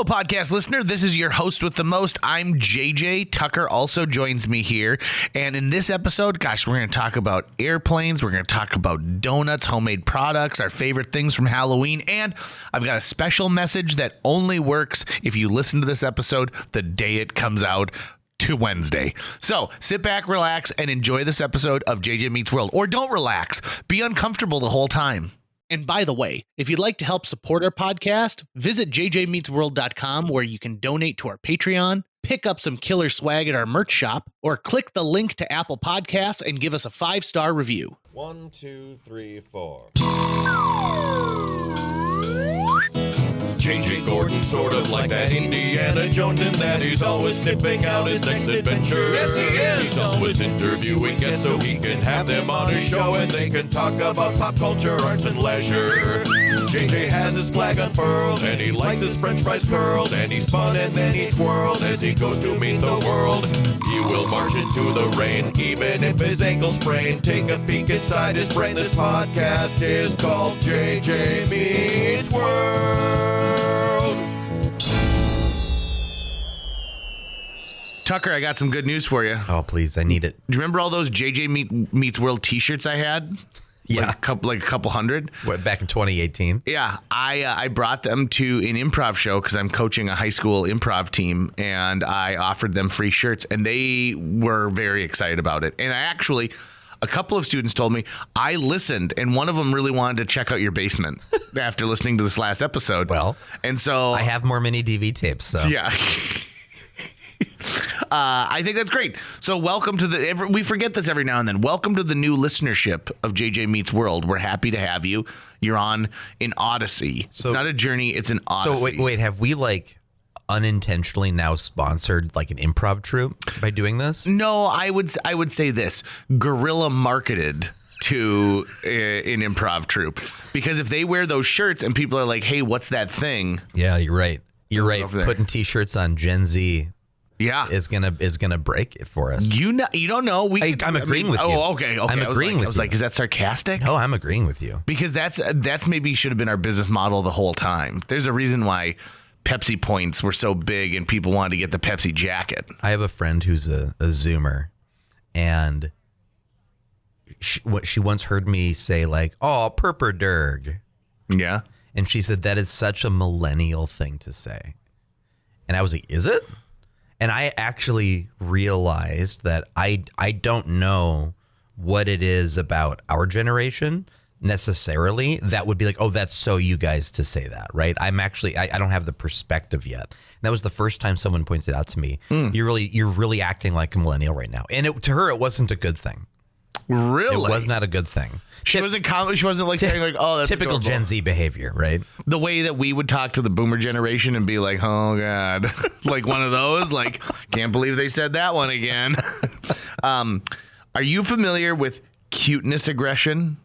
Hello, podcast listener. This is your host with the most. I'm JJ. Tucker also joins me here. And in this episode, gosh, we're going to talk about airplanes. We're going to talk about donuts, homemade products, our favorite things from Halloween. And I've got a special message that only works if you listen to this episode the day it comes out to Wednesday. So sit back, relax, and enjoy this episode of JJ Meets World. Or don't relax. Be uncomfortable the whole time. And by the way, if you'd like to help support our podcast, visit jjmeetsworld.com where you can donate to our Patreon, pick up some killer swag at our merch shop, or click the link to Apple Podcast and give us a 5-star review. 1, 2, 3, 4. JJ Gordon, sort of like that Indiana Jones, in that he's always sniffing out his next adventure. Yes, he is. He's always interviewing guests so he can have them on his show and they can talk about pop culture, arts, and leisure. JJ has his flag unfurled and he likes his french fries curled, and he's fun and then he twirled as he goes to meet the world. He will march into the rain even if his ankle sprain. Take a peek inside his brain. This podcast is called JJ Meets World. Tucker, I got some good news for you. Oh, please. I need it. Do you remember all those JJ Meets World t-shirts I had? Yeah. Like a couple hundred? What, back in 2018? Yeah. I brought them to an improv show because I'm coaching a high school improv team, and I offered them free shirts, and they were very excited about it. And a couple of students told me, I listened, and one of them really wanted to check out your basement after listening to this last episode. Well, and so I have more mini DV tapes. So. Yeah. I think that's great. So welcome to we forget this every now and then. Welcome to the new listenership of JJ Meets World. We're happy to have you. You're on an odyssey. So, it's not a journey. It's an odyssey. So wait, have we unintentionally now sponsored an improv troupe by doing this? No, I would say this: guerrilla marketed to an improv troupe, because if they wear those shirts and people are like, "Hey, what's that thing?" Yeah, you're right. You're right. Putting t-shirts on Gen Z. Yeah, is gonna break it for us. You don't know. I'm agreeing with you. Oh, okay. I'm agreeing with you. I was like, is that sarcastic? No, I'm agreeing with you. Because that's maybe should have been our business model the whole time. There's a reason why Pepsi points were so big and people wanted to get the Pepsi jacket. I have a friend who's a Zoomer, and she once heard me say "Oh, Perperderg." Yeah, and she said that is such a millennial thing to say, and I was like, is it? And I actually realized that I don't know what it is about our generation necessarily that would be like, oh, that's so you guys to say that, right? I don't have the perspective yet. And that was the first time someone pointed out to me, you're really acting like a millennial right now. And to her, it wasn't a good thing. Really? It was not a good thing. She wasn't saying like, oh, that's typical adorable. Gen Z behavior, right? The way that we would talk to the boomer generation and be like, oh God, like one of those, like, can't believe they said that one again. Are you familiar with cuteness aggression?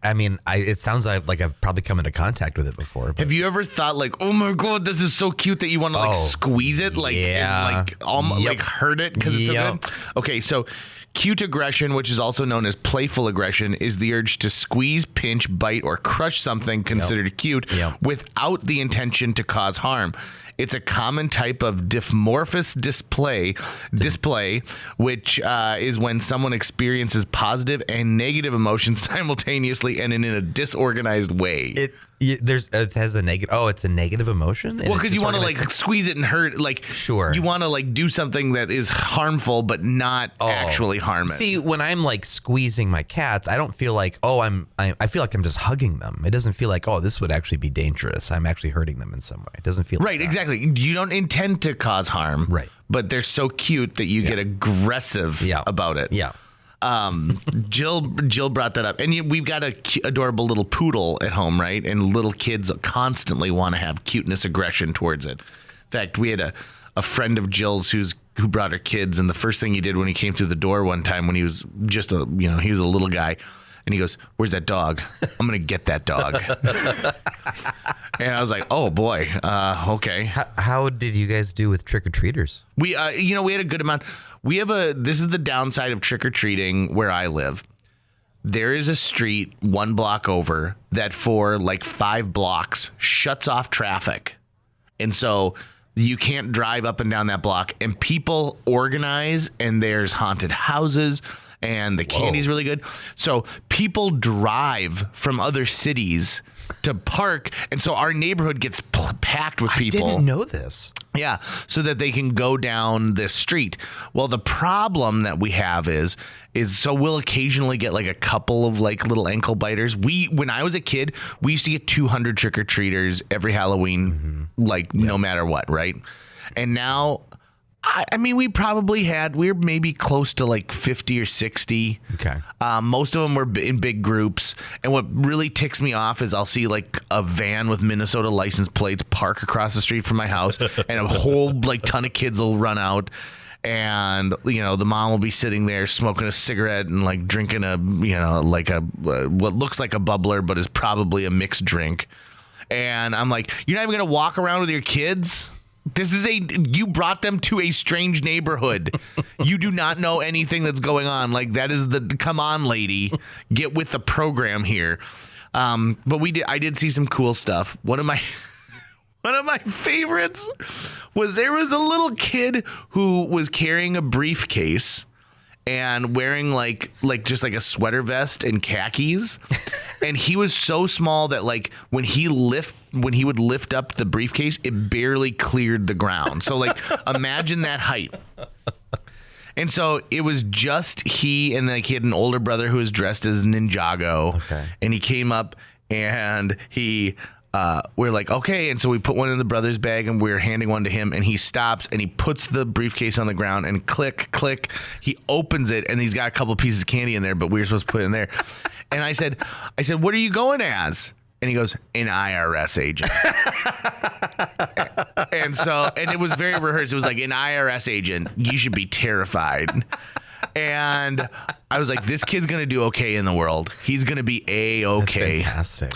It sounds like I've probably come into contact with it before. But. Have you ever thought oh my God, this is so cute that you want to squeeze it, and hurt it because it's so good? Okay, so cute aggression, which is also known as playful aggression, is the urge to squeeze, pinch, bite, or crush something considered cute without the intention to cause harm. It's a common type of dimorphous display, which is when someone experiences positive and negative emotions simultaneously and in a disorganized way. It has a negative. Oh, it's a negative emotion. Well, because you want to squeeze it and hurt. Sure. You want to do something that is harmful, but not actually harm it. See, when I'm squeezing my cats, I don't feel like I feel like I'm just hugging them. It doesn't feel like this would actually be dangerous. I'm actually hurting them in some way. It doesn't feel right. Like exactly. You don't intend to cause harm. Right. But they're so cute that you get aggressive about it. Yeah. Jill brought that up, and we've got a adorable little poodle at home, right? And little kids constantly want to have cuteness aggression towards it. In fact, we had a friend of Jill's who brought her kids, and the first thing he did when he came through the door one time when he was just he was a little guy, and he goes, "Where's that dog? I'm gonna get that dog." And I was like, "Oh boy, okay." How did you guys do with trick-or-treaters? We we had a good amount. This is the downside of trick-or-treating where I live. there is a street 1 block over that for like 5 blocks shuts off traffic. And so you can't drive up and down that block, and people organize, and there's haunted houses, and the candy's really good. So people drive from other cities to park, and so our neighborhood gets packed with people. I didn't know this. Yeah, so that they can go down this street. Well, the problem that we have is so we'll occasionally get like a couple of like little ankle biters. When I was a kid, we used to get 200 trick-or-treaters every Halloween, no matter what, right? And now, I mean, we were maybe close to like 50 or 60. Okay. Most of them were in big groups. And what really ticks me off is I'll see like a van with Minnesota license plates park across the street from my house, and a whole like ton of kids will run out. And, the mom will be sitting there smoking a cigarette and like drinking what looks like a bubbler, but is probably a mixed drink. And I'm like, you're not even going to walk around with your kids? You brought them to a strange neighborhood. You do not know anything that's going on. Like, that is come on, lady, get with the program here. But I did see some cool stuff. One of my favorites was there was a little kid who was carrying a briefcase and wearing like just like a sweater vest and khakis. And he was so small that like when he would lift up the briefcase, it barely cleared the ground. So like imagine that height. And so it was just he, and like he had an older brother who was dressed as Ninjago. Okay. And he came up and we're like, okay. And so we put one in the brother's bag and we're handing one to him, and he stops and he puts the briefcase on the ground and click, he opens it, and he's got a couple pieces of candy in there, but we were supposed to put it in there. And I said, what are you going as? And he goes, an IRS agent. and it was very rehearsed. It was like, an IRS agent. You should be terrified. And I was like, this kid's going to do okay in the world. He's going to be A-okay. That's fantastic.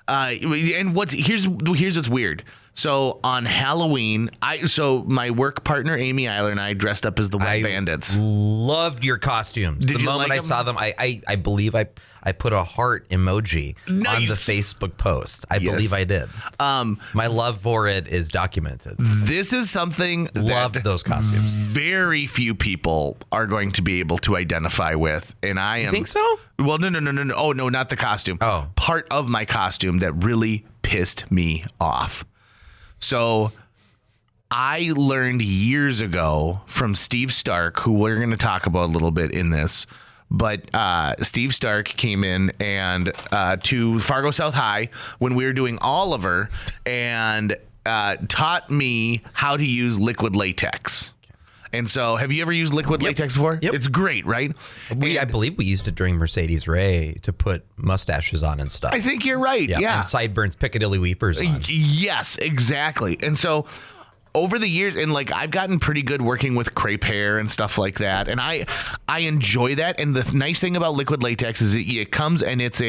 And here's what's weird. So on Halloween, my work partner Amy Eiler and I dressed up as the Wet Bandits. Loved your costumes. Did the you moment like I saw them, I believe I put a heart emoji on the Facebook post. I believe I did. My love for it is documented. This is something loved those costumes. Very few people are going to be able to identify with, and I am. You think so? Well, no. Oh, no, not the costume. Oh, part of my costume that really pissed me off. So I learned years ago from Steve Stark, who we're going to talk about a little bit in this, but Steve Stark came in and to Fargo South High when we were doing Oliver and taught me how to use liquid latex. And so, have you ever used liquid latex before? Yep. It's great, right? I believe we used it during Mercedes Ray to put mustaches on and stuff. I think you're right. Yeah. And sideburns, Piccadilly Weepers on. Yes, exactly. And so, over the years, and like I've gotten pretty good working with crepe hair and stuff like that, and I enjoy that. And the nice thing about liquid latex is it comes and it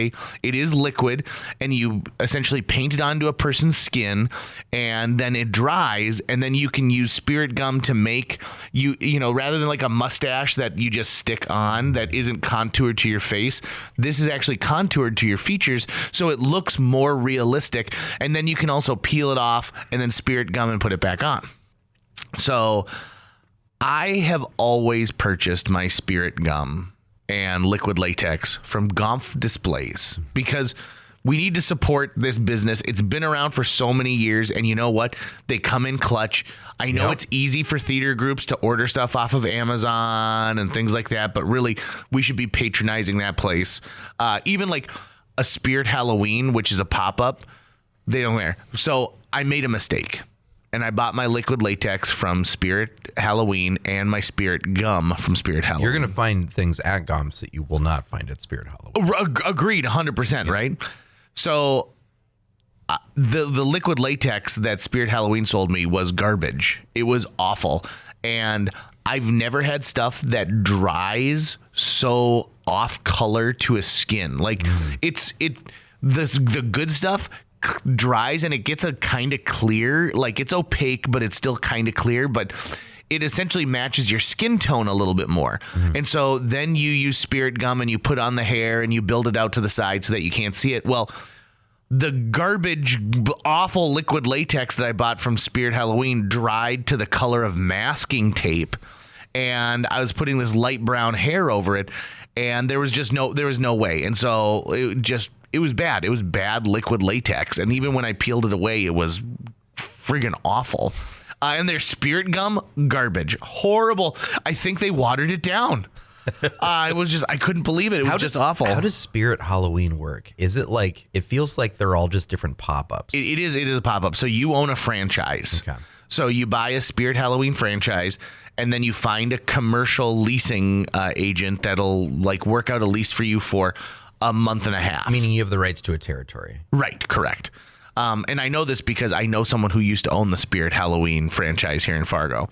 is liquid, and you essentially paint it onto a person's skin, and then it dries, and then you can use spirit gum to make you rather than like a mustache that you just stick on that isn't contoured to your face. This is actually contoured to your features, so it looks more realistic. And then you can also peel it off and then spirit gum and put it back on. So I have always purchased my spirit gum and liquid latex from Gomph Displays because we need to support this business. It's been around for so many years, and you know what? They come in clutch. I know It's easy for theater groups to order stuff off of Amazon and things like that, but really we should be patronizing that place. Even like a Spirit Halloween, which is a pop-up, they don't wear. So I made a mistake. And I bought my liquid latex from Spirit Halloween and my Spirit gum from Spirit Halloween. You're going to find things at Gomp's that you will not find at Spirit Halloween. Agreed, 100%, right? So the liquid latex that Spirit Halloween sold me was garbage. It was awful. And I've never had stuff that dries so off color to a skin. Like the good stuff dries and it gets a kind of clear, like it's opaque, but it's still kind of clear. But it essentially matches your skin tone a little bit more. And so then you use spirit gum and you put on the hair and you build it out to the side so that you can't see it. Well, the garbage, awful liquid latex that I bought from Spirit Halloween dried to the color of masking tape. And I was putting this light brown hair over it, and there was no way. And so it was bad. It was bad liquid latex. And even when I peeled it away, it was friggin' awful. And their spirit gum, garbage. Horrible. I think they watered it down. I couldn't believe it. It was just awful. How does Spirit Halloween work? Is it like, it feels like they're all just different pop-ups. It is a pop-up. So you own a franchise. Okay. So you buy a Spirit Halloween franchise, and then you find a commercial leasing agent that'll like work out a lease for you for a month and a half. Meaning you have the rights to a territory. Right, correct. And I know this because I know someone who used to own the Spirit Halloween franchise here in Fargo.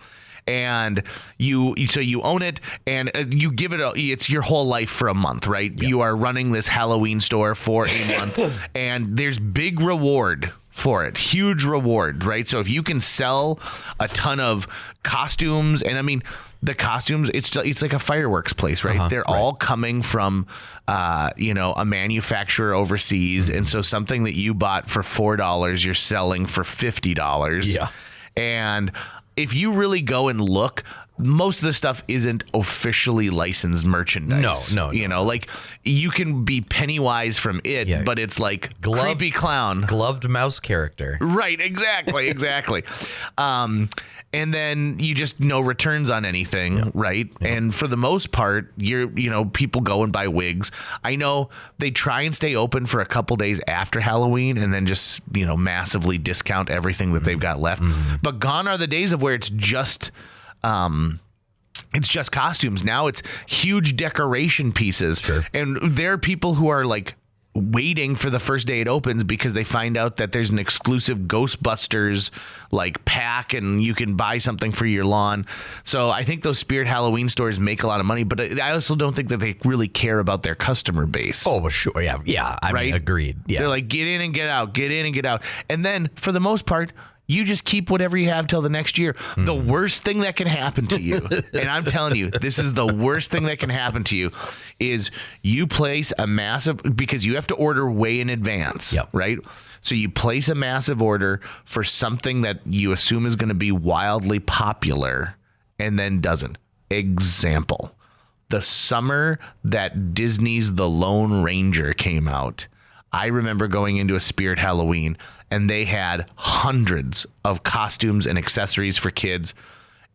And you own it, and you give it it's your whole life for a month, right? Yep. You are running this Halloween store for a month, and there's big reward for it, huge reward, right? So if you can sell a ton of costumes, and I mean the costumes, it's like a fireworks place, right? They're all coming from a manufacturer overseas, and so something that you bought for $4, you're selling for $50. Yeah, and if you really go and look, most of the stuff isn't officially licensed merchandise. No. Like you can be Pennywise from It, but it's like creepy clown. Gloved mouse character. Right, exactly. And then you just no returns on anything, right? Yeah. And for the most part, people go and buy wigs. I know they try and stay open for a couple days after Halloween and then just, massively discount everything that they've got left. But gone are the days of where it's just costumes. Now it's huge decoration pieces. Sure. And there are people who are like waiting for the first day it opens because they find out that there's an exclusive Ghostbusters like pack and you can buy something for your lawn. So I think those Spirit Halloween stores make a lot of money, but I also don't think that they really care about their customer base. Oh, well, sure. Yeah. I mean, agreed. Yeah. They're like, get in and get out, get in and get out. And then for the most part, you just keep whatever you have till the next year. The worst thing that can happen to you, and I'm telling you, this is the worst thing that can happen to you, is you place a massive, because you have to order way in advance, right? So you place a massive order for something that you assume is going to be wildly popular and then doesn't. Example, the summer that Disney's The Lone Ranger came out, I remember going into a Spirit Halloween and they had hundreds of costumes and accessories for kids.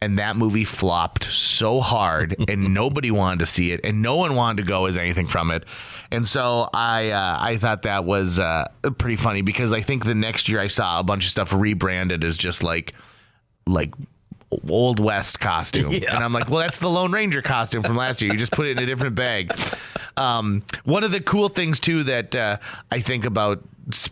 And that movie flopped so hard and nobody wanted to see it and no one wanted to go as anything from it. And so I thought that was pretty funny because I think the next year I saw a bunch of stuff rebranded as just like Old West costume. Yeah. And I'm like, well, that's the Lone Ranger costume from last year. You just put it in a different bag. One of the cool things, too, that I think about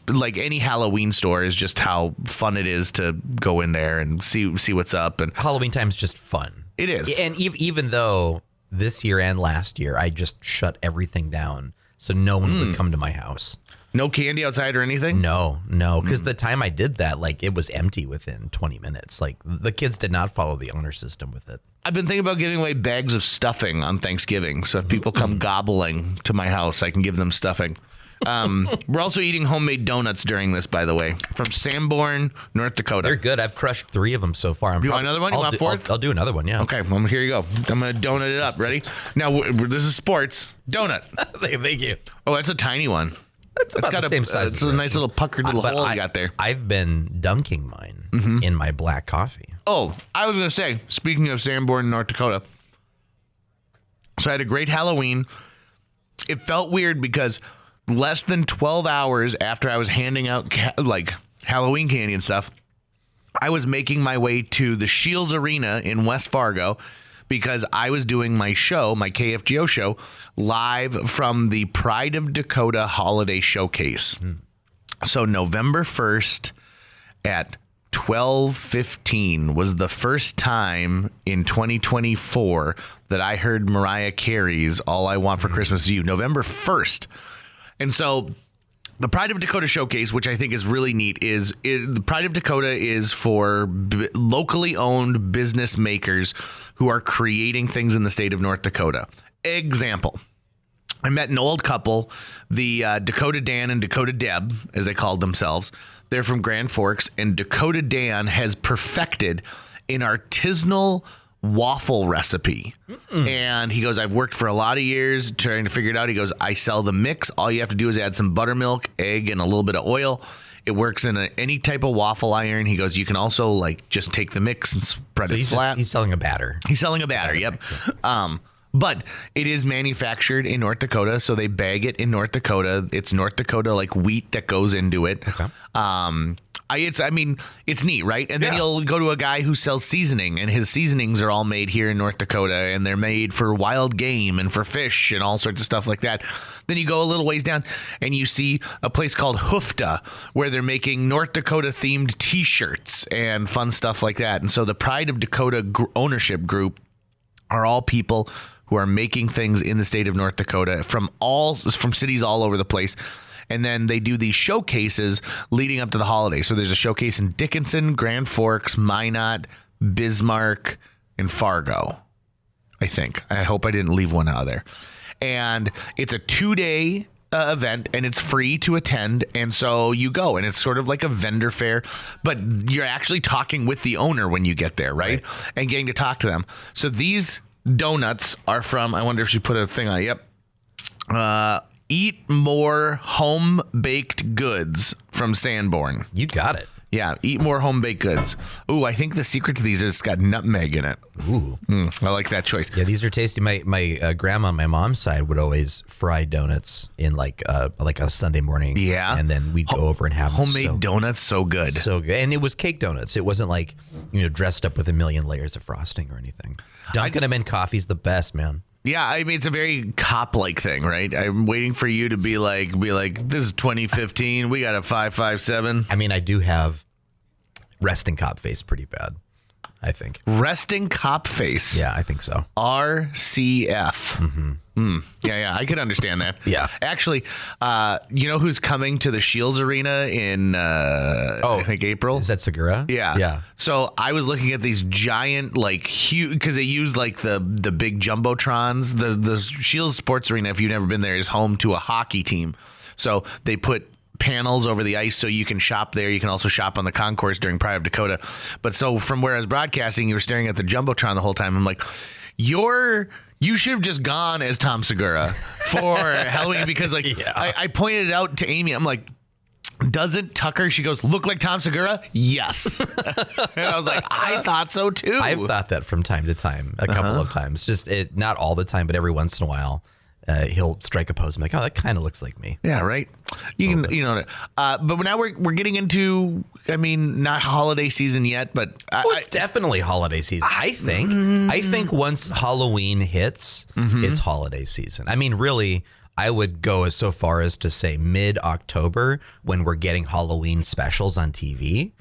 like any Halloween store is just how fun it is to go in there and see what's up. And Halloween time's just fun. It is. And even though this year and last year, I just shut everything down so no one would come to my house. No candy outside or anything? No, because the time I did that, like, it was empty within 20 minutes. Like, the kids did not follow the honor system with it. I've been thinking about giving away bags of stuffing on Thanksgiving. So if people come gobbling to my house, I can give them stuffing. We're also eating homemade donuts during this, by the way, from Sanborn, North Dakota. They're good. I've crushed 3 of them so far. You want another one? You want fourth? I'll do another one, yeah. Okay, well, here you go. I'm going to donut it up. Ready? Now, this is sports. Donut. Thank you. Oh, that's a tiny one. It's got the same size. It's a nice little puckered little hole you got there. I've been dunking mine in my black coffee. Oh, I was going to say, speaking of Sanborn, North Dakota, so I had a great Halloween. It felt weird because less than 12 hours after I was handing out like Halloween candy and stuff, I was making my way to the Shields Arena in West Fargo because I was doing my show, my KFGO show, live from the Pride of Dakota Holiday Showcase. So November 1st at 12:15 was the first time in 2024 that I heard Mariah Carey's All I Want for Christmas Is You. November 1st. And so the Pride of Dakota Showcase, which I think is really neat, is the Pride of Dakota is for locally owned business makers who are creating things in the state of North Dakota. Example. I met an old couple, the Dakota Dan and Dakota Deb, as they called themselves. They're from Grand Forks, and Dakota Dan has perfected an artisanal waffle recipe. And he goes, I've worked for a lot of years trying to figure it out. He goes, I sell the mix. All you have to do is add some buttermilk, egg, and a little bit of oil. It works in any type of waffle iron. He goes, you can also like just take the mix and spread it flat. He's selling a batter. He's selling a batter, yep. But it is manufactured in North Dakota, so they bag it in North Dakota. It's North Dakota like wheat that goes into it. Okay. It's neat, right? And then you'll go to a guy who sells seasoning, and his seasonings are all made here in North Dakota, and they're made for wild game and for fish and all sorts of stuff like that. Then you go a little ways down, and you see a place called Hoofta, where they're making North Dakota themed T-shirts and fun stuff like that. And so the Pride of Dakota ownership group are all people who are making things in the state of North Dakota from cities all over the place. And then they do these showcases leading up to the holidays. So there's a showcase in Dickinson, Grand Forks, Minot, Bismarck, and Fargo, I think. I hope I didn't leave one out there. And it's a 2-day event, and it's free to attend. And so you go, and it's sort of like a vendor fair, but you're actually talking with the owner when you get there, right? And getting to talk to them. So these donuts are from, I wonder if she put a thing on. Yep. Eat More Home Baked Goods from Sanborn. You got it. Yeah, Eat More Home Baked Goods. Ooh, I think the secret to these is it's got nutmeg in it. Ooh. I like that choice. Yeah, these are tasty. My grandma on my mom's side would always fry donuts in like on a Sunday morning. Yeah. And then we'd go over and have them. Homemade donuts, so good. So good. And it was cake donuts. It wasn't like, dressed up with a million layers of frosting or anything. Dunking them in coffee's the best, man. Yeah, I mean, it's a very cop-like thing, right? I'm waiting for you to be like, this is 2015. We got a 557. I mean, I do have resting cop face pretty bad, I think. Resting cop face. Yeah, I think so. RCF. Yeah, I could understand that. Yeah. Actually, you know who's coming to the Shields Arena in, I think, April? Is that Segura? Yeah. Yeah. So I was looking at these giant, like, huge, because they use, like, the big Jumbotrons. The Shields Sports Arena, if you've never been there, is home to a hockey team. So they put panels over the ice so you can shop there. You can also shop on the concourse during Pride of Dakota. But so from where I was broadcasting, you were staring at the Jumbotron the whole time. I'm like, you should have just gone as Tom Segura for Halloween, because I pointed it out to Amy. I'm like, doesn't Tucker, she goes, look like Tom Segura? Yes. And I was like, I thought so too. I've thought that from time to time, a couple of times. Just not all the time, but every once in a while. He'll strike a pose. I'm like, oh, that kind of looks like me. Yeah, right. But now we're getting into, I mean, not holiday season yet, but it's definitely holiday season. I think once Halloween hits, it's holiday season. I mean, really, I would go so far as to say mid-October, when we're getting Halloween specials on TV.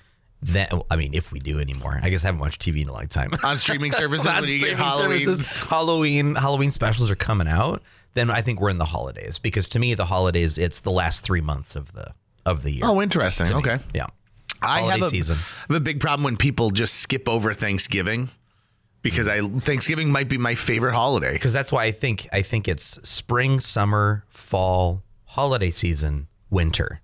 Then, I mean, if we do anymore, I guess I haven't watched TV in a long time. On streaming services, when you get Halloween specials are coming out. Then I think we're in the holidays, because to me, the holidays, it's the last 3 months of the year. Oh, interesting. Okay. Yeah. I Holiday season. have a big problem when people just skip over Thanksgiving, because Thanksgiving might be my favorite holiday. Because that's why I think it's spring, summer, fall, holiday season, winter.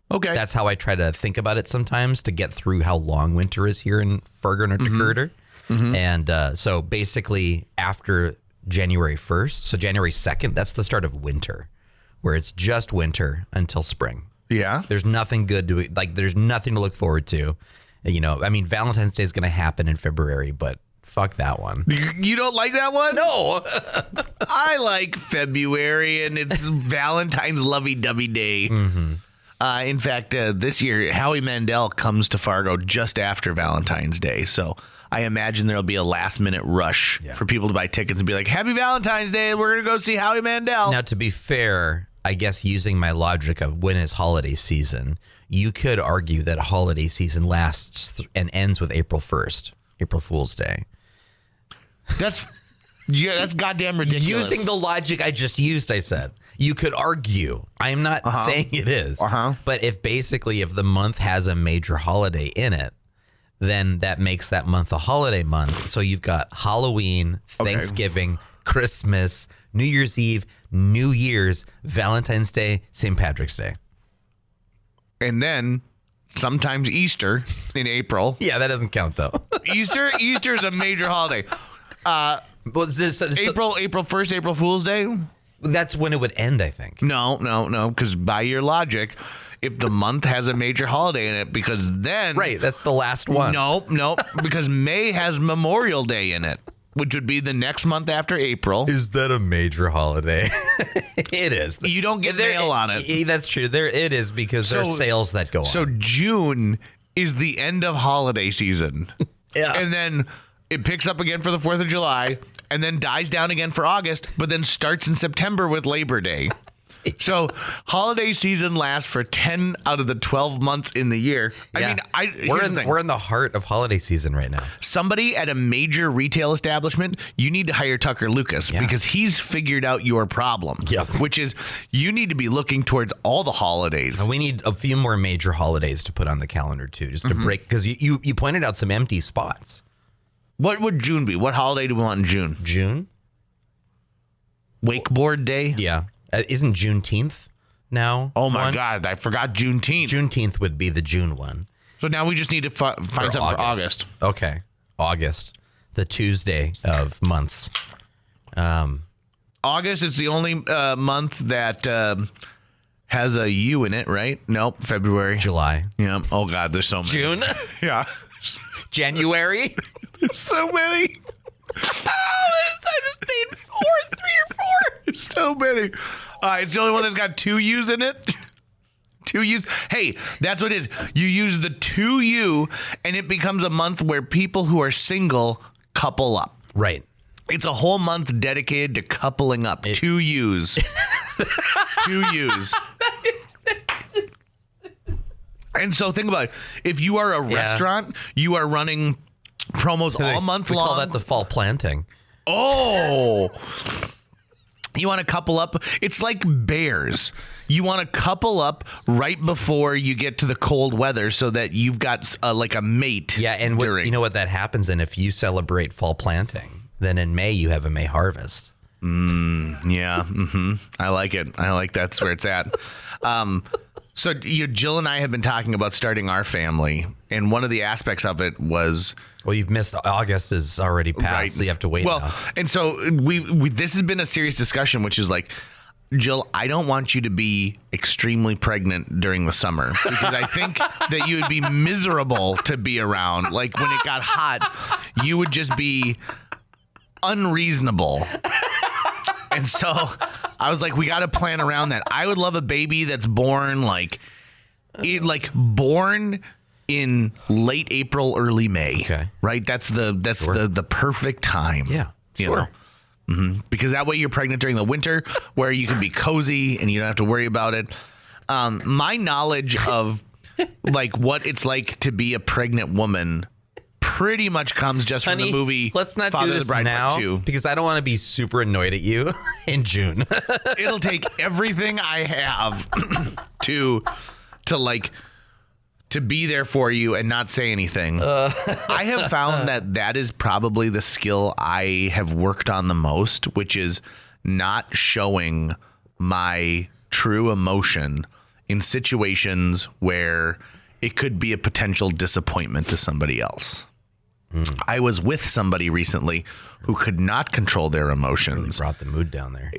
Okay. That's how I try to think about it sometimes, to get through how long winter is here in Fargo, North Dakota. And so basically after January 1st, so January 2nd, that's the start of winter, where it's just winter until spring. Yeah. There's nothing good to, like, there's nothing to look forward to. I mean, Valentine's Day is going to happen in February, but fuck that one. You don't like that one? No. I like February, and it's Valentine's lovey-dovey day. In fact, this year, Howie Mandel comes to Fargo just after Valentine's Day. So I imagine there'll be a last-minute rush for people to buy tickets and be like, Happy Valentine's Day, we're going to go see Howie Mandel. Now, to be fair, I guess using my logic of when is holiday season, you could argue that holiday season lasts and ends with April 1st, April Fool's Day. That's Yeah, that's goddamn ridiculous. Using the logic I just used, I said. You could argue. I'm not saying it is. But if the month has a major holiday in it, then that makes that month a holiday month. So you've got Halloween, Thanksgiving, Christmas, New Year's Eve, New Year's, Valentine's Day, St. Patrick's Day. And then sometimes Easter in April. Yeah, that doesn't count though. Easter is a major holiday. April 1st, April Fool's Day? That's when it would end, I think. No, because by your logic, if the month has a major holiday in it, because then... Right, that's the last one. No, because May has Memorial Day in it, which would be the next month after April. Is that a major holiday? It is. You don't get mail on it. That's true. It is because there's sales that go on. So June is the end of holiday season. Yeah. And then it picks up again for the 4th of July and then dies down again for August, but then starts in September with Labor Day. So holiday season lasts for 10 out of the 12 months in the year. Yeah. I mean, we're in the heart of holiday season right now. Somebody at a major retail establishment, you need to hire Tucker Lucas because he's figured out your problem, which is you need to be looking towards all the holidays. And we need a few more major holidays to put on the calendar too, just to break, because you pointed out some empty spots. What would June be? What holiday do we want in June? June? Wakeboard Day? Yeah. Isn't Juneteenth now? Oh my God, I forgot Juneteenth. Juneteenth would be the June one. So now we just need to find something for August. Okay. August. The Tuesday of months. August, it's the only month that has a U in it, right? Nope. February. July. Yeah. Oh God, there's so many. June? Yeah. January? There's so many. I just named 3 or 4. There's so many. It's the only one that's got 2 U's in it. 2 U's. Hey, that's what it is. You use the 2U and it becomes a month where people who are single couple up. Right. It's a whole month dedicated to coupling up. 2 U's. 2 U's. And so think about it. If you are a restaurant, you are running promos all month long. We call that the fall planting. Oh. You want to couple up? It's like bears. You want to couple up right before you get to the cold weather so that you've got like a mate. Yeah, and you know what that happens, and if you celebrate fall planting, then in May you have a May harvest. Yeah. I like it. I like that's where it's at. So Jill and I have been talking about starting our family, and one of the aspects of it was... Well, you've missed August is already passed, right. So you have to wait now. And so we this has been a serious discussion, which is like, Jill, I don't want you to be extremely pregnant during the summer because I think that you would be miserable to be around. Like when it got hot, you would just be unreasonable. And so I was like, we got to plan around that. I would love a baby that's born born in late April, early May. Okay. Right? That's the perfect time. Yeah. You Sure. know? Because that way you're pregnant during the winter where you can be cozy and you don't have to worry about it. My knowledge of like what it's like to be a pregnant woman pretty much comes just from the movie. Let's not Father do of the this Bride now Part 2. because I don't want to be super annoyed at you in June. It'll take everything I have to be there for you and not say anything. I have found that is probably the skill I have worked on the most, which is not showing my true emotion in situations where it could be a potential disappointment to somebody else. I was with somebody recently who could not control their emotions. Really brought the mood down there.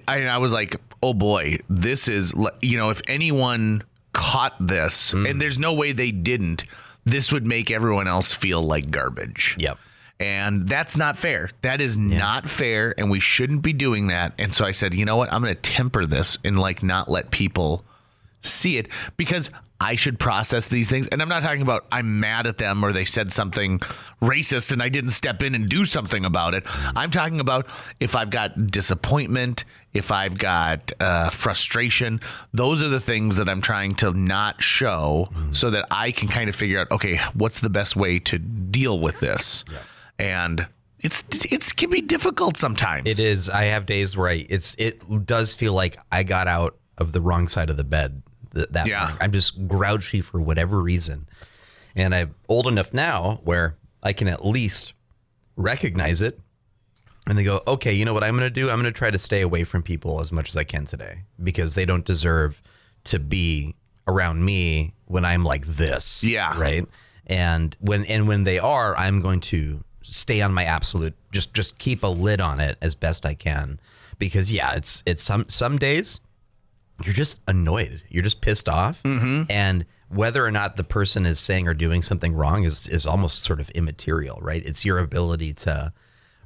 I was like, oh boy, this is, if anyone caught this, and there's no way they didn't, this would make everyone else feel like garbage. Yep. And that's not fair. That is not fair, and we shouldn't be doing that. And so I said, you know what? I'm going to temper this and not let people see it because I should process these things. And I'm not talking about I'm mad at them or they said something racist and I didn't step in and do something about it. I'm talking about if I've got disappointment, if I've got frustration, those are the things that I'm trying to not show so that I can kind of figure out, okay, what's the best way to deal with this? Yeah. And it can be difficult sometimes. It is. I have days where it does feel like I got out of the wrong side of the bed that morning. I'm just grouchy for whatever reason. And I'm old enough now where I can at least recognize it. And they go, okay, you know what I'm going to do? I'm going to try to stay away from people as much as I can today because they don't deserve to be around me when I'm like this. Yeah. Right. And when they are, I'm going to stay on my absolute, just keep a lid on it as best I can. Because it's some days you're just annoyed. You're just pissed off. Mm-hmm. And whether or not the person is saying or doing something wrong is almost sort of immaterial, right? It's your ability to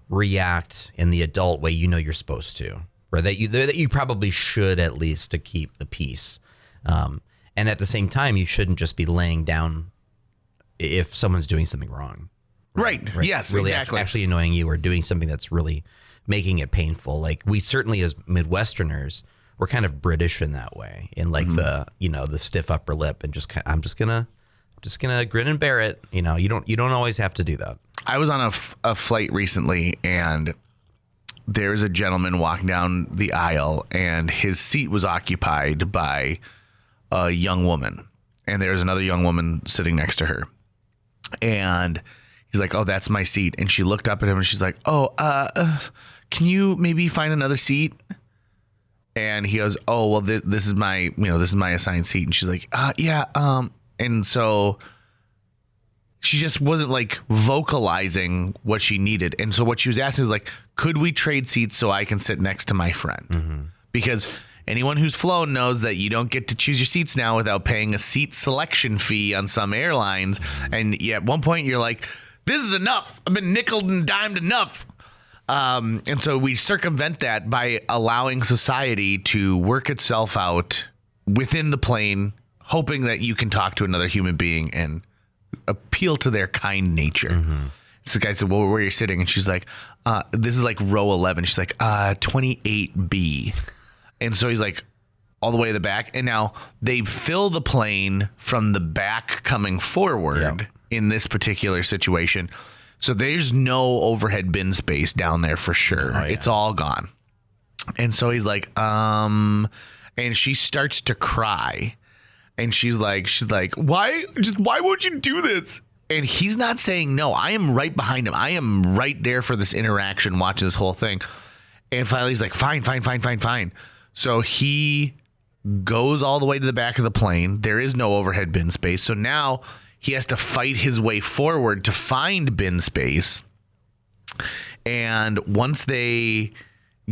react in the adult way you're supposed to, or that you probably should at least to keep the peace. And at the same time, you shouldn't just be laying down if someone's doing something wrong. Right. Yes, really exactly. Actually annoying you or doing something that's really making it painful. Like we certainly as Midwesterners, we're kind of British in that way, in like the stiff upper lip and I'm just gonna grin and bear it. You don't always have to do that. I was on a flight recently, and there's a gentleman walking down the aisle, and his seat was occupied by a young woman, and there's another young woman sitting next to her, and he's like, "Oh, that's my seat," and she looked up at him, and she's like, "Oh, can you maybe find another seat?" And he goes, "Oh, well, this is my assigned seat," and she's like, "Yeah," and so she just wasn't like vocalizing what she needed. And so what she was asking was like, could we trade seats so I can sit next to my friend? Mm-hmm. Because anyone who's flown knows that you don't get to choose your seats now without paying a seat selection fee on some airlines. And at one point you're like, this is enough. I've been nickeled and dimed enough. And so we circumvent that by allowing society to work itself out within the plane, hoping that you can talk to another human being and appeal to their kind nature. Mm-hmm. So the guy said, well, where are you sitting? And she's like, this is like row 11. She's like, 28B. And so he's like, all the way to the back. And now they fill the plane from the back coming forward in this particular situation. So there's no overhead bin space down there for sure. Oh, yeah. It's all gone. And so he's like, and she starts to cry. And she's like, why won't you do this? And he's not saying no. I am right behind him. I am right there for this interaction, watching this whole thing. And finally he's like, fine. So he goes all the way to the back of the plane. There is no overhead bin space. So now he has to fight his way forward to find bin space. And once they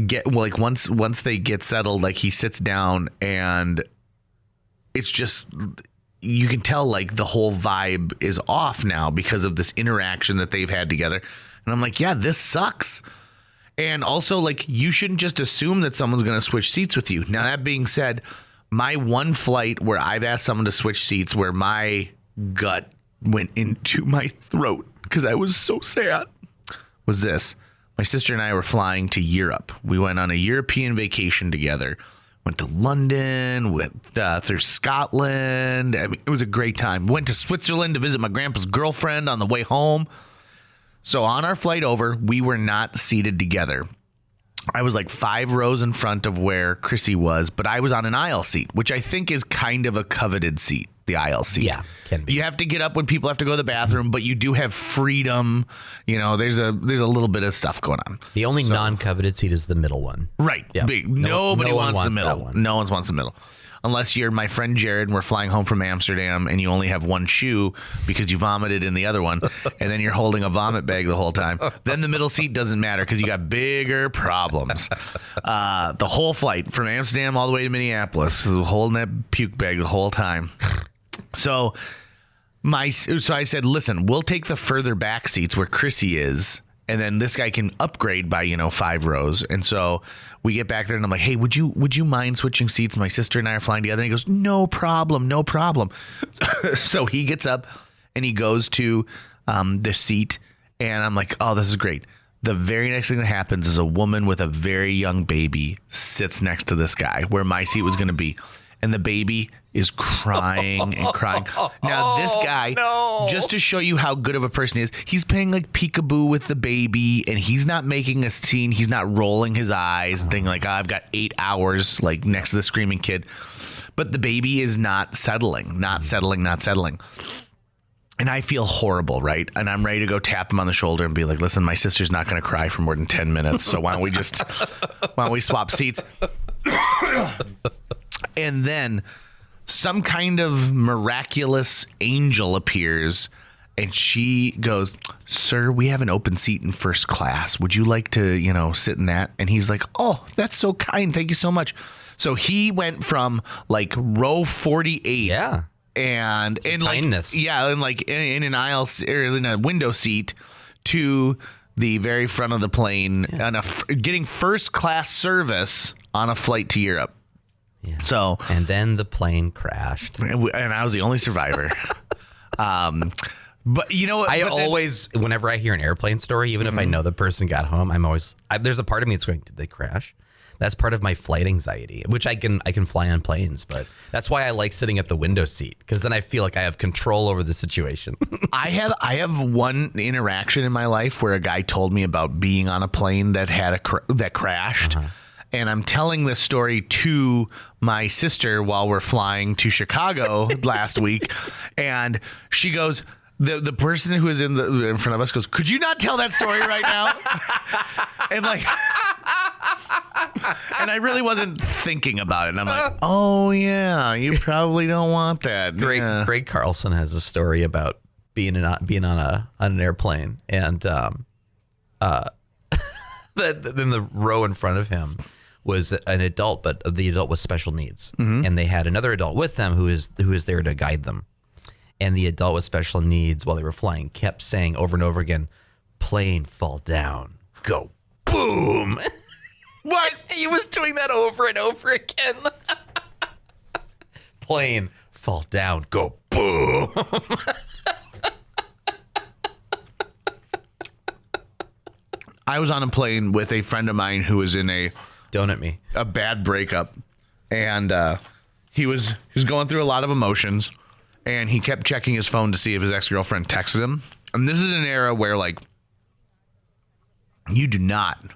get, once they get settled, like he sits down and it's just, you can tell like the whole vibe is off now because of this interaction that they've had together. And I'm like, yeah, this sucks. And also like, you shouldn't just assume that someone's going to switch seats with you. Now, that being said, my one flight where I've asked someone to switch seats where my gut went into my throat because I was so sad was this. My sister and I were flying to Europe. We went on a European vacation together. Went to London, went through Scotland. I mean, it was a great time. Went to Switzerland to visit my grandpa's girlfriend on the way home. So on our flight over, we were not seated together. I was like 5 rows in front of where Chrissy was, but I was on an aisle seat, which I think is kind of a coveted seat, the aisle seat. Yeah, can be. You have to get up when people have to go to the bathroom, but you do have freedom. You know, there's a little bit of stuff going on. The only non-coveted seat is the middle one. Right. Yeah. Nobody wants the middle. That one. No one wants the middle. Unless you're my friend Jared and we're flying home from Amsterdam and you only have one shoe because you vomited in the other one and then you're holding a vomit bag the whole time. Then the middle seat doesn't matter because you got bigger problems. The whole flight from Amsterdam all the way to Minneapolis, holding that puke bag the whole time. So I said, listen, we'll take the further back seats where Chrissy is. And then this guy can upgrade by, 5 rows. And so we get back there and I'm like, hey, would you mind switching seats? My sister and I are flying together. And he goes, no problem. So he gets up and he goes to the seat. And I'm like, oh, this is great. The very next thing that happens is a woman with a very young baby sits next to this guy where my seat was going to be. and the baby is crying and crying. Now, this guy, just to show you how good of a person he is, he's playing like peekaboo with the baby, and he's not making a scene. He's not rolling his eyes and thinking like, oh, I've got 8 hours like next to the screaming kid. But the baby is not settling. And I feel horrible, right? And I'm ready to go tap him on the shoulder and be like, listen, my sister's not going to cry for more than 10 minutes. So why don't we swap seats? And then some kind of miraculous angel appears and she goes, sir, we have an open seat in first class. Would you like to, sit in that? And he's like, oh, that's so kind. Thank you so much. So he went from like row 48. Yeah. And in kindness. in an aisle or in a window seat to the very front of the plane and getting first class service on a flight to Europe. Yeah. So and then the plane crashed, and I was the only survivor. But always, whenever I hear an airplane story, even if I know the person got home, there's a part of me that's going, did they crash? That's part of my flight anxiety, which I can fly on planes, but that's why I like sitting at the window seat, because then I feel like I have control over the situation. I have one interaction in my life where a guy told me about being on a plane that had that crashed, and I'm telling this story to my sister while we're flying to Chicago last week, and she goes, the person who was in front of us goes, could you not tell that story right now? And like. And I really wasn't thinking about it. And I'm like, oh, yeah, you probably don't want that. Greg Carlson has a story about being on an airplane. And then the row in front of him was an adult, but the adult with special needs. Mm-hmm. And they had another adult with them who is there to guide them. And the adult with special needs, while they were flying, kept saying over and over again, plane fall down, go boom. What? He was doing that over and over again. Plane fall down, go boom. I was on a plane with a friend of mine who was in a bad breakup, and he was going through a lot of emotions, and he kept checking his phone to see if his ex-girlfriend texted him. And this is an era where like you do not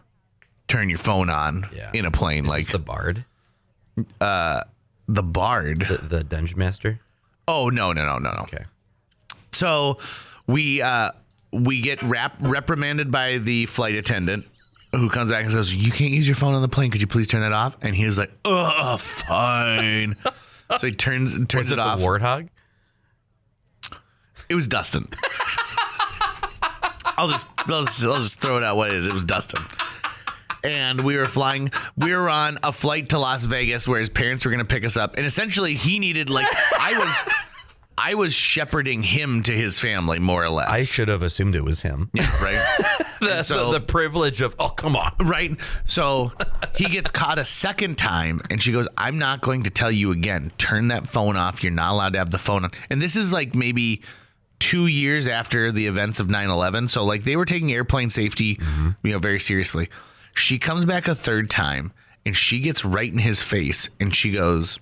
turn your phone on in a plane. Is this the Bard? The Bard? The Dungeon Master? Oh, no. Okay. So we get reprimanded by the flight attendant who comes back and says, you can't use your phone on the plane. Could you please turn that off? And he was like, fine. So he turns was it off. The Warthog? It was Dustin. I'll just throw it out what it is. It was Dustin. And we were on a flight to Las Vegas where his parents were going to pick us up. And essentially he needed I was shepherding him to his family, more or less. I should have assumed it was him. Yeah, right. the privilege of, oh, come on. Right. So he gets caught a second time and she goes, I'm not going to tell you again. Turn that phone off. You're not allowed to have the phone on. And this is like maybe 2 years after the events of 9/11. So like they were taking airplane safety, very seriously. She comes back a third time and she gets right in his face and she goes,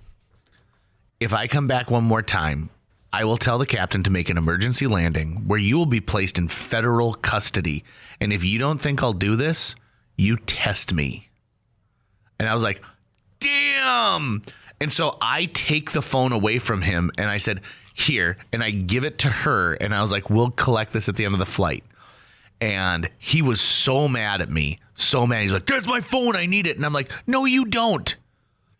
if I come back one more time, I will tell the captain to make an emergency landing where you will be placed in federal custody. And if you don't think I'll do this, you test me. And I was like, damn. And so I take the phone away from him and I said, here, and I give it to her. And I was like, we'll collect this at the end of the flight. And he was so mad at me, so mad. He's like, there's my phone. I need it. And I'm like, no, you don't.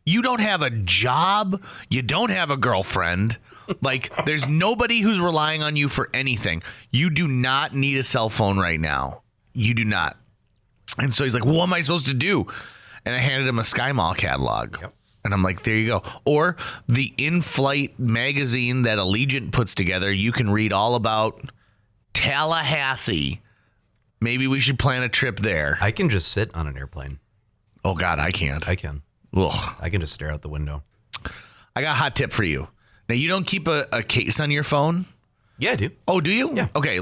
You don't have a job. You don't have a girlfriend. Like, there's nobody who's relying on you for anything. You do not need a cell phone right now. You do not. And so he's like, well, what am I supposed to do? And I handed him a Sky Mall catalog. Yep. And I'm like, there you go. Or the in-flight magazine that Allegiant puts together. You can read all about Tallahassee. Maybe we should plan a trip there. I can just sit on an airplane. Oh, God, I can't. I can. Ugh. I can just stare out the window. I got a hot tip for you. Now, you don't keep a case on your phone? Yeah, I do. Oh, do you? Yeah. Okay,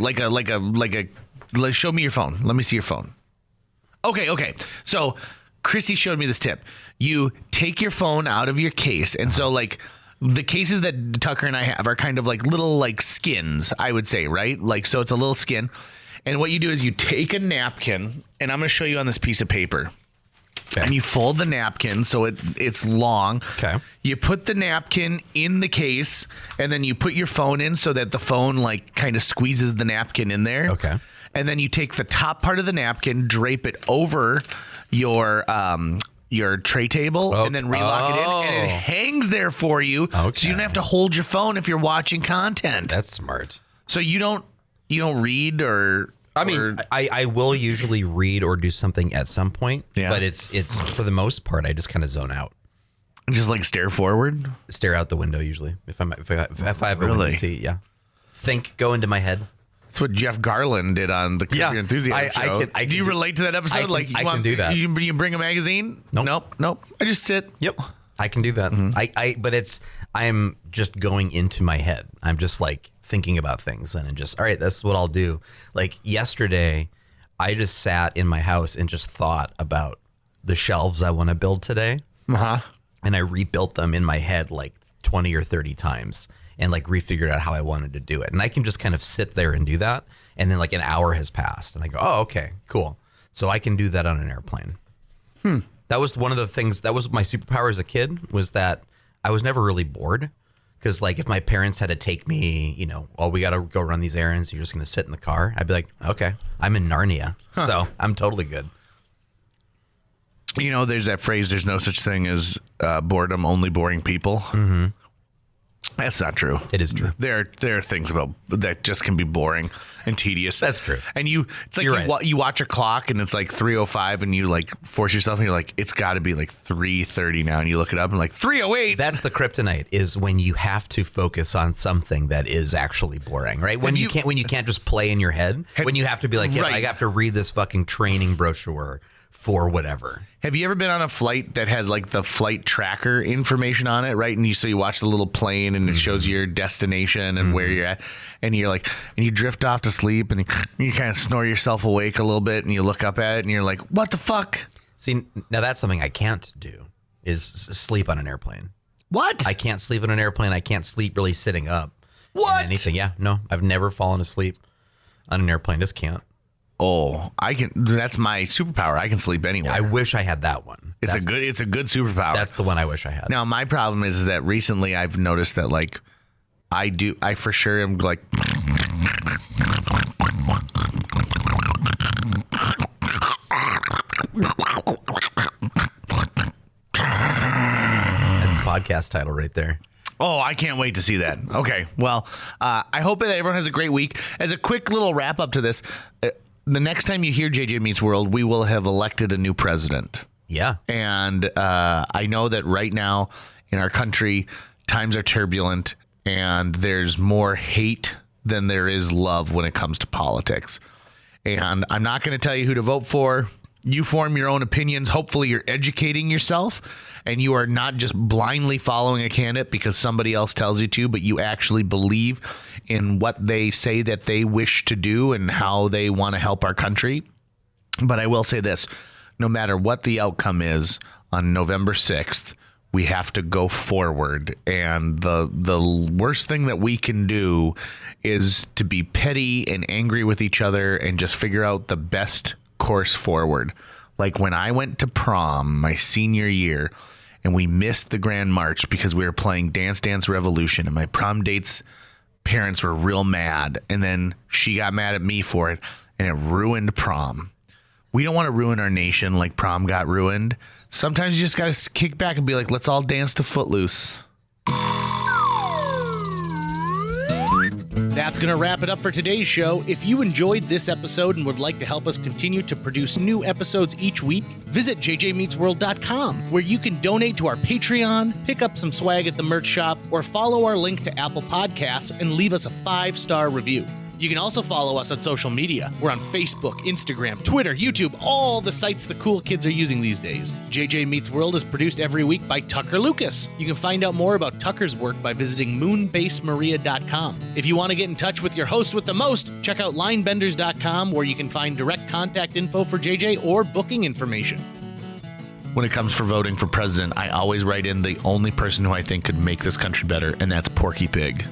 show me your phone. Let me see your phone. Okay. So Chrissy showed me this tip. You take your phone out of your case. And so like the cases that Tucker and I have are kind of like little like skins, I would say, right? Like, so it's a little skin. And what you do is you take a napkin, and I'm going to show you on this piece of paper. Okay. And you fold the napkin so it's long. Okay. You put the napkin in the case, and then you put your phone in so that the phone like kind of squeezes the napkin in there. Okay. And then you take the top part of the napkin, drape it over your tray table, and then relock it in, and it hangs there for you. Okay. So you don't have to hold your phone if you're watching content. That's smart. So you don't read or. I mean, I will usually read or do something at some point, but it's for the most part I just kind of zone out, just like stare forward, stare out the window usually if I have a window seat. Yeah, go into my head. That's what Jeff Garland did on the Curb Your Enthusiasm show. Do you relate to that episode? I can do that. You bring a magazine? Nope. I just sit. Yep, I can do that. But I'm just going into my head. I'm just like thinking about things and just, all right, that's what I'll do. Like yesterday, I just sat in my house and just thought about the shelves I want to build today. Uh-huh. And I rebuilt them in my head like 20 or 30 times and like refigured out how I wanted to do it. And I can just kind of sit there and do that. And then like an hour has passed and I go, oh, okay, cool. So I can do that on an airplane. That was one of the things, that was my superpower as a kid, was that I was never really bored. Because like if my parents had to take me, we got to go run these errands, you're just going to sit in the car. I'd be like, okay, I'm in Narnia. So I'm totally good. There's that phrase, there's no such thing as boredom, only boring people. Mm-hmm. That's not true. It is true. There are things about that just can be boring and tedious. That's true. And it's like you watch a clock and it's like 3:05 and you like force yourself and you're like, it's got to be like 3:30 now, and you look it up and like 3:08. That's the kryptonite, is when you have to focus on something that is actually boring, right? When you can't just play in your head, when you have to be like, hey, I have to read this fucking training brochure for whatever. Have you ever been on a flight that has like the flight tracker information on it, right? And you watch the little plane and it shows your destination and where you're at, and you're like, and you drift off to sleep and you kind of snore yourself awake a little bit and you look up at it and you're like, what the fuck? See, now that's something I can't do, is sleep on an airplane. What? I can't sleep on an airplane. I can't sleep really sitting up. What? Anything. Yeah, no, I've never fallen asleep on an airplane. Just can't. Oh, I can. That's my superpower. I can sleep anywhere. I wish I had that one. It's a good superpower. That's the one I wish I had. Now, my problem is that recently I've noticed that like I for sure am like That's the podcast title right there. Oh, I can't wait to see that. Okay, well, I hope that everyone has a great week. As a quick little wrap up to this, the next time you hear JJ Meets World, we will have elected a new president. Yeah. And I know that right now in our country, times are turbulent and there's more hate than there is love when it comes to politics. And I'm not going to tell you who to vote for. You form your own opinions. Hopefully you're educating yourself and you are not just blindly following a candidate because somebody else tells you to, but you actually believe in what they say that they wish to do and how they want to help our country. But I will say this, no matter what the outcome is on November 6th, we have to go forward. And the worst thing that we can do is to be petty and angry with each other and just figure out the best course forward. Like when I went to prom my senior year and we missed the Grand March because we were playing Dance Dance Revolution, and my prom date's parents were real mad, and then she got mad at me for it, and it ruined prom. We don't want to ruin our nation like prom got ruined. Sometimes you just got to kick back and be like, let's all dance to Footloose. That's going to wrap it up for today's show. If you enjoyed this episode and would like to help us continue to produce new episodes each week, visit jjmeetsworld.com, where you can donate to our Patreon, pick up some swag at the merch shop, or follow our link to Apple Podcasts and leave us a 5-star review. You can also follow us on social media. We're on Facebook, Instagram, Twitter, YouTube, all the sites the cool kids are using these days. JJ Meets World is produced every week by Tucker Lucas. You can find out more about Tucker's work by visiting moonbasemaria.com. If you want to get in touch with your host with the most, check out linebenders.com, where you can find direct contact info for JJ or booking information. when it comes for voting for president, I always write in the only person who I think could make this country better, and that's Porky Pig.